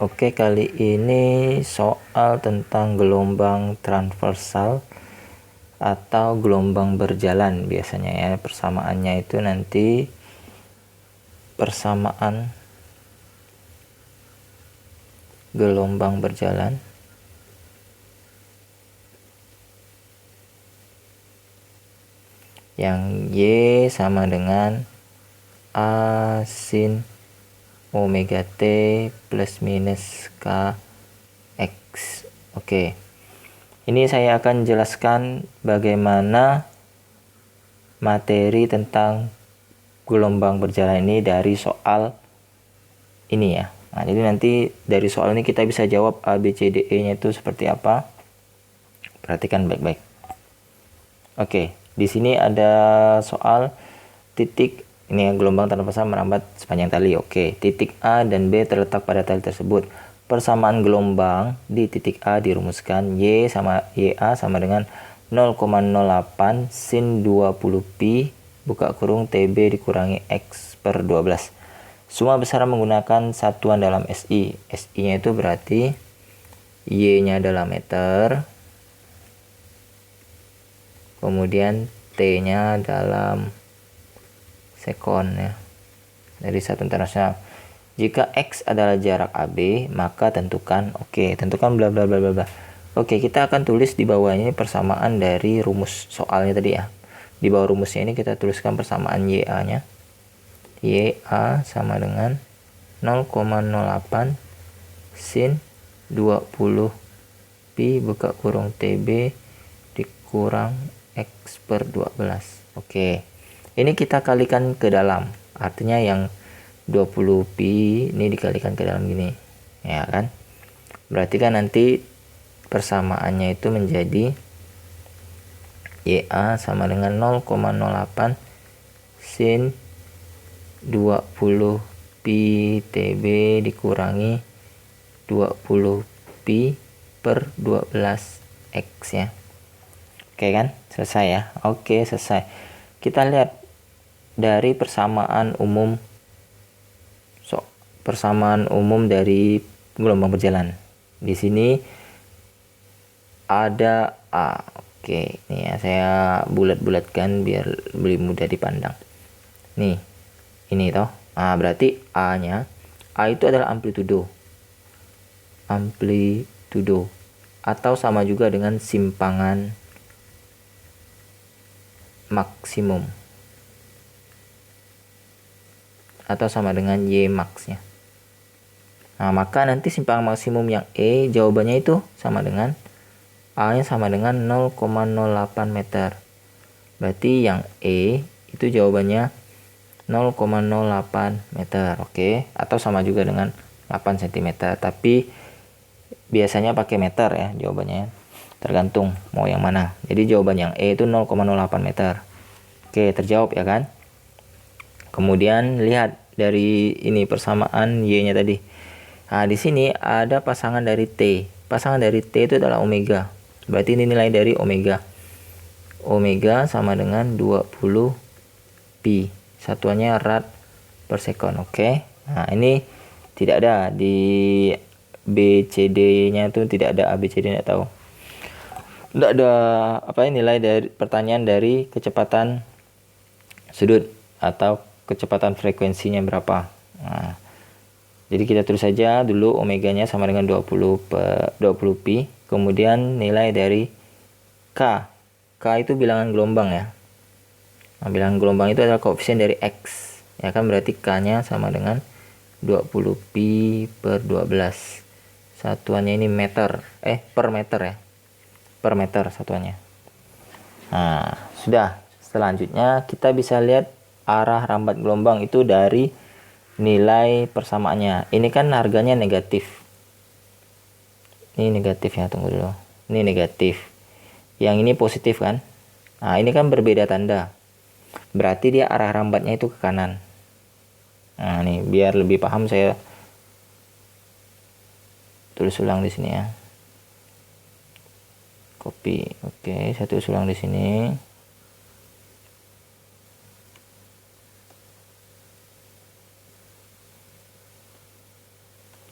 Oke, kali ini soal tentang gelombang transversal atau gelombang berjalan biasanya ya. Persamaannya itu nanti persamaan gelombang berjalan yang Y sama dengan A sin omega T plus minus K X. Oke. Ini saya akan jelaskan bagaimana materi tentang gelombang berjalan ini dari soal ini ya. Nah, jadi nanti dari soal ini kita bisa jawab A, B, C, D, E-nya itu seperti apa. Perhatikan baik-baik. Oke, di sini ada soal titik ini ya, gelombang transversal merambat sepanjang tali. Oke, titik A dan B terletak pada tali tersebut. Persamaan gelombang di titik A dirumuskan YA sama dengan 0,08 sin 20 pi buka kurung TB dikurangi X per 12. Semua besar menggunakan satuan dalam SI. SI-nya itu berarti Y-nya adalah meter, kemudian T-nya dalam sekon ya, dari satuan internasional. Jika X adalah jarak AB, maka tentukan tentukan bla bla bla bla bla. Oke, kita akan tulis di bawahnya persamaan dari rumus soalnya tadi ya. Di bawah rumusnya ini kita tuliskan persamaan YA-nya. YA sama dengan 0,08 sin 20 pi buka kurung TB dikurang X per 12. Oke. Ini kita kalikan ke dalam. Artinya yang 20 pi ini dikalikan ke dalam gini. Ya kan? Berarti kan nanti persamaannya itu menjadi YA sama dengan 0,08 sin 20 pi TB dikurangi 20 pi per 12 X ya. Oke kan? Selesai ya. Oke, selesai. Kita lihat dari persamaan umum dari gelombang berjalan. Di sini ada A. Oke, ini ya saya bulat-bulatkan biar lebih mudah dipandang. Nih, ini toh. Nah, berarti A itu adalah amplitudo atau sama juga dengan simpangan maksimum atau sama dengan Y max-nya. Nah, maka nanti simpangan maksimum yang E jawabannya itu sama dengan A-nya sama dengan 0,08 meter. Berarti yang E itu jawabannya 0,08 meter. Oke, atau sama juga dengan 8 cm. Tapi biasanya pakai meter ya jawabannya. Tergantung mau yang mana. Jadi jawaban yang E itu 0,08 meter. Oke, terjawab ya kan? Kemudian lihat dari ini persamaan Y-nya tadi. Nah, di sini ada pasangan dari T. Pasangan dari T itu adalah omega. Berarti ini nilai dari omega. Omega sama dengan 20 pi. Satuannya rad per sekon. Oke. Nah, ini tidak ada di BCD-nya itu tidak ada, ABCD tidak tahu. Tidak ada nilai dari pertanyaan dari kecepatan sudut atau kecepatan frekuensinya berapa. Nah, jadi kita tulis saja dulu omeganya sama dengan 20 pi, kemudian nilai dari K. K itu bilangan gelombang ya. Nah, bilangan gelombang itu adalah koefisien dari X. Ya kan, berarti K-nya sama dengan 20 pi per 12. Satuannya ini meter. Per meter ya. Per meter satuannya. Nah, sudah. Selanjutnya kita bisa lihat arah rambat gelombang itu dari nilai persamaannya. Ini kan harganya negatif. Ini negatif ya, tunggu dulu. Ini negatif. Yang ini positif kan? Nah, ini kan berbeda tanda. Berarti dia arah rambatnya itu ke kanan. Nah, nih biar lebih paham saya tulis ulang di sini ya. Copy. Oke, saya tulis ulang di sini.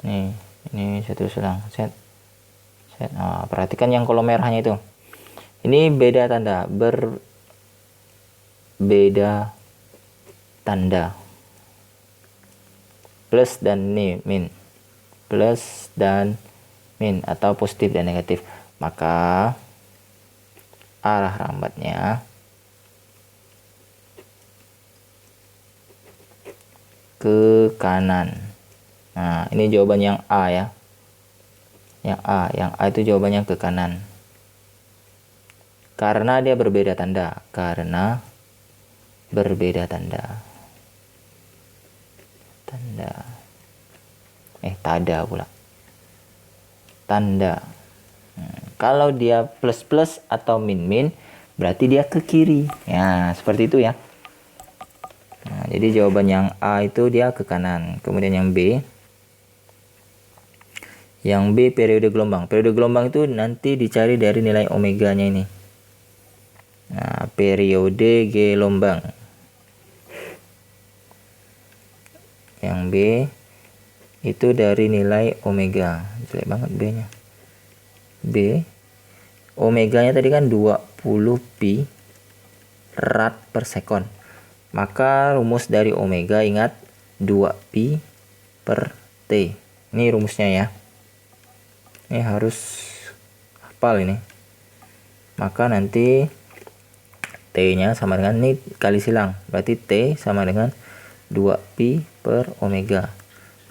Nih, Ini satu selang set. Nah, perhatikan yang kolom merahnya itu. Ini beda tanda, berbeda tanda. Plus dan min. Plus dan min atau positif dan negatif. Maka arah rambatnya ke kanan. Nah, ini jawaban yang A ya. Yang A itu jawabannya ke kanan. Karena dia berbeda tanda. Karena berbeda tanda. Tada pula. Tanda. Kalau dia plus atau min, berarti dia ke kiri. Ya, seperti itu ya. Nah, jadi jawaban yang A itu dia ke kanan. Kemudian yang B. Yang B periode gelombang. Periode gelombang itu nanti dicari dari nilai omeganya ini. Nah, periode gelombang. Yang B itu dari nilai omega. Jelek banget B-nya. B omeganya tadi kan 20 pi rad per sekon. Maka rumus dari omega ingat 2 pi per T. Ini rumusnya ya. Ini harus hafal ini. Maka nanti T-nya sama dengan ini kali silang. Berarti T sama dengan 2 pi per omega.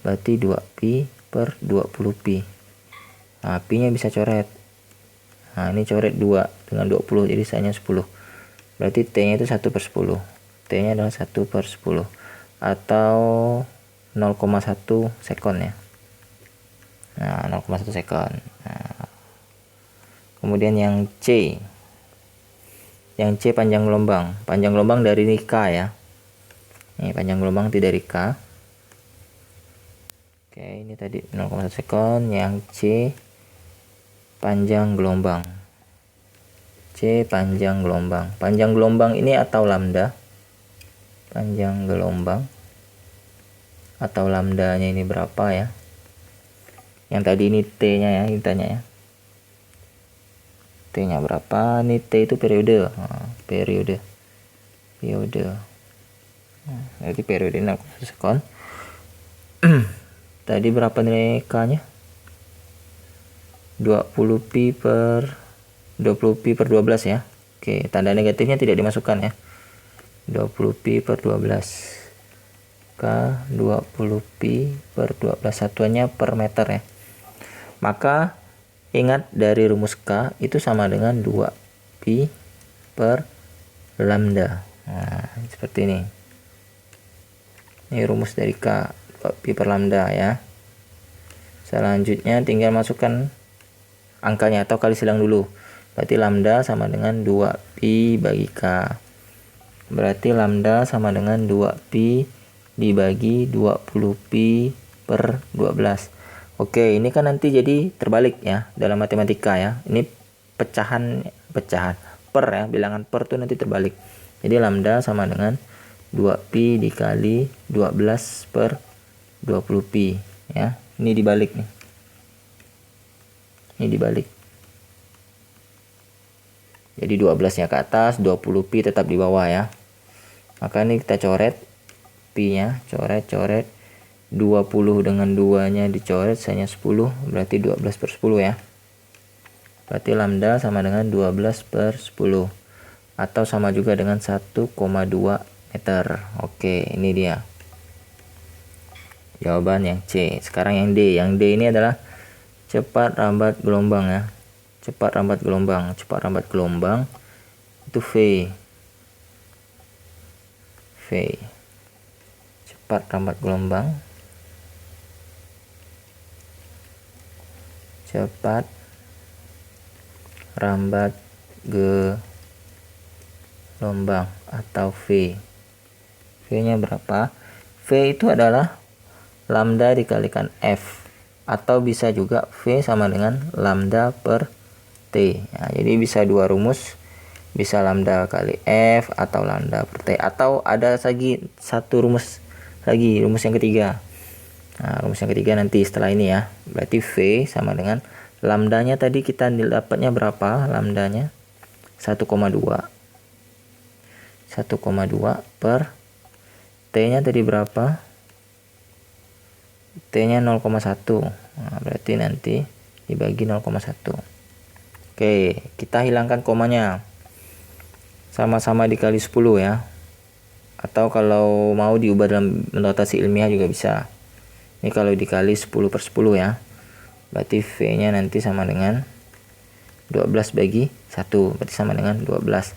Berarti 2 pi per 20 pi. Nah, pi-nya bisa coret. Nah, ini coret 2 dengan 20, jadi sisanya 10. Berarti T-nya itu 1 per 10. T-nya adalah 1 per 10. Atau 0,1 sekon ya. Nah, 0,1 sekon. Nah, kemudian yang C. Yang C panjang gelombang. Panjang gelombang dari ini K ya. Ini panjang gelombang itu dari K. Oke, ini tadi 0,1 sekon. Yang C panjang gelombang. C panjang gelombang. Panjang gelombang ini atau lambda. Panjang gelombang atau lambdanya ini berapa ya? Yang tadi ini T-nya ya, ditanya ya. T-nya berapa? Ini T itu periode. Nah, periode. Jadi periode 0,1 sekon. Tadi berapa nilai K-nya? 20 pi per 12 ya. Oke, tanda negatifnya tidak dimasukkan ya. 20 pi per 12. K 20 pi per 12, satuannya per meter ya. Maka ingat dari rumus K itu sama dengan 2 pi per lambda. Nah, seperti ini. Ini rumus dari K, 2 pi per lambda ya. Selanjutnya tinggal masukkan angkanya atau kali silang dulu. Berarti lambda sama dengan 2 pi bagi K. Berarti lambda sama dengan 2 pi dibagi 20 pi per 12. Oke, ini kan nanti jadi terbalik ya dalam matematika ya. Ini pecahan per ya, bilangan per tuh nanti terbalik. Jadi lambda sama dengan 2 pi dikali 12 per 20 pi ya. Ini dibalik nih. Ini dibalik. Jadi 12-nya ke atas, 20 pi tetap di bawah ya. Maka ini kita coret pi-nya, coret 20 dengan 2-nya dicoret, sisanya 10, berarti 12 per 10 ya. Berarti lambda sama dengan 12 per 10. Atau sama juga dengan 1,2 meter. Oke, ini dia. Jawaban yang C. Sekarang yang D. Yang D ini adalah cepat rambat gelombang ya. Cepat rambat gelombang itu V. Cepat rambat gelombang. Cepat rambat gelombang atau V. V-nya berapa? V itu adalah lambda dikalikan F. Atau bisa juga V sama dengan lambda per T. Nah, jadi bisa dua rumus. Bisa lambda kali F atau lambda per T. Atau ada lagi satu rumus lagi, rumus yang ketiga. Nah, rumus yang ketiga nanti setelah ini ya. Berarti V sama dengan lambdanya tadi kita dapatnya berapa? Lambdanya 1,2. 1,2 per T-nya tadi berapa? T-nya 0,1. Nah, berarti nanti dibagi 0,1. Oke, kita hilangkan komanya. Sama-sama dikali 10 ya. Atau kalau mau diubah dalam notasi ilmiah juga bisa. Ini kalau dikali 10 per 10 ya. Berarti V-nya nanti sama dengan 12 bagi 1. Berarti sama dengan 12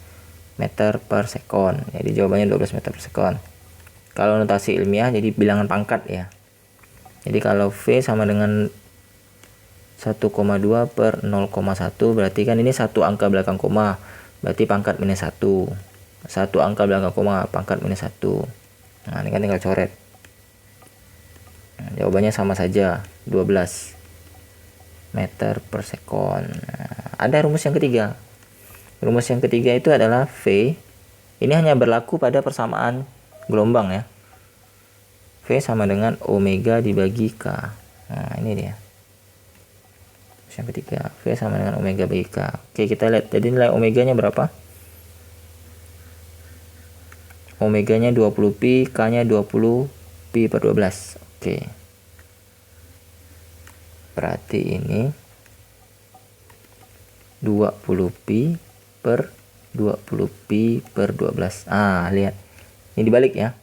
meter per sekon. Jadi jawabannya 12 meter per sekon. Kalau notasi ilmiah jadi bilangan pangkat ya. Jadi kalau V sama dengan 1,2 per 0,1 berarti kan ini satu angka belakang koma. Berarti pangkat minus 1. Satu angka belakang koma, pangkat minus 1. Nah, ini kan tinggal coret. Nah, jawabannya sama saja, 12 meter per sekon. Nah, ada rumus yang ketiga. Rumus yang ketiga itu adalah V. Ini hanya berlaku pada persamaan gelombang ya. V sama dengan omega dibagi K. Nah, ini dia. Rumus yang ketiga, V sama dengan omega bagi K. Oke, kita lihat. Jadi nilai omeganya berapa? Omeganya 20pi, K-nya 20pi per 12. Oke. Berarti ini 20pi per 20pi per 12. Ah, lihat. Ini dibalik ya.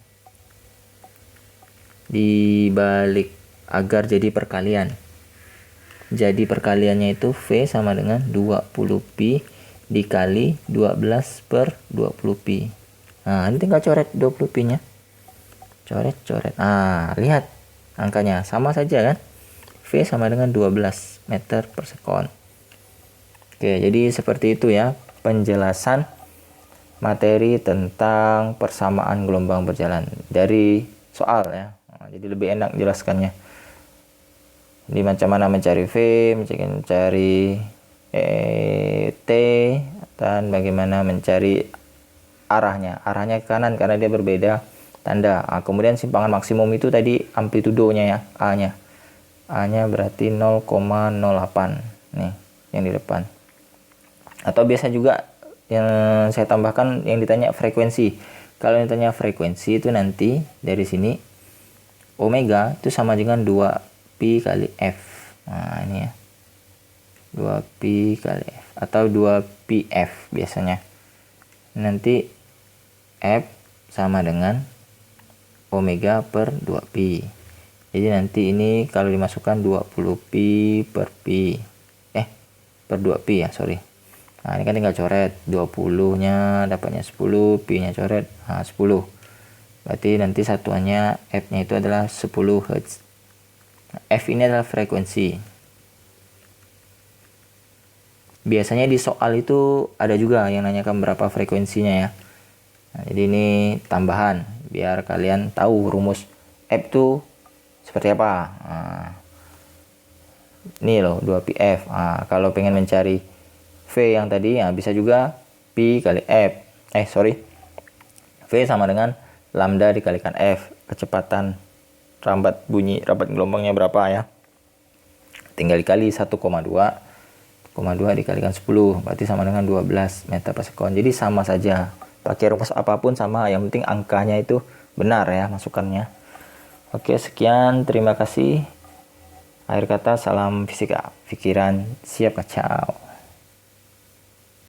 Dibalik agar jadi perkalian. Jadi perkaliannya itu V sama dengan 20pi dikali 12 per 20pi. Nah, ini tinggal coret 20pi-nya. Coret. Nah, lihat angkanya sama saja kan? V sama dengan 12 meter per sekon. Oke, jadi seperti itu ya penjelasan materi tentang persamaan gelombang berjalan dari soal ya. Nah, jadi lebih enak jelaskannya. Jadi macam mana mencari V, mencari T, dan bagaimana mencari arahnya. Arahnya ke kanan karena dia berbeda tanda. Nah, kemudian simpangan maksimum itu tadi amplitudonya ya, A-nya. A-nya berarti 0,08. Nih, yang di depan. Atau biasa juga yang saya tambahkan yang ditanya frekuensi. Kalau yang ditanya frekuensi itu nanti dari sini omega itu sama dengan 2pi kali F. Nah, ini ya. 2pi kali F atau 2pf biasanya. Nanti F sama dengan omega per 2pi. Jadi nanti ini kalau dimasukkan 20pi per pi. Per 2pi ya, sorry. Nah, ini kan tinggal coret. 20-nya dapatnya 10, pi-nya coret. Nah, 10. Berarti nanti satuannya F-nya itu adalah 10 Hz. F ini adalah frekuensi. Biasanya di soal itu ada juga yang nanyakan berapa frekuensinya ya. Nah, jadi ini tambahan biar kalian tahu rumus F itu seperti apa. Nah, ini loh 2pf. Nah, kalau pengen mencari V yang tadi ya bisa juga pi kali F. V sama dengan lambda dikalikan F. Kecepatan rambat gelombangnya berapa ya? Tinggal dikali 1,2 dikalikan 10 berarti sama dengan 12 meter per sekon. Jadi sama saja. Pakai rumus apapun sama, yang penting angkanya itu benar ya masukannya. Oke, sekian, terima kasih. Akhir kata, salam fisika. Pikiran siap kacau.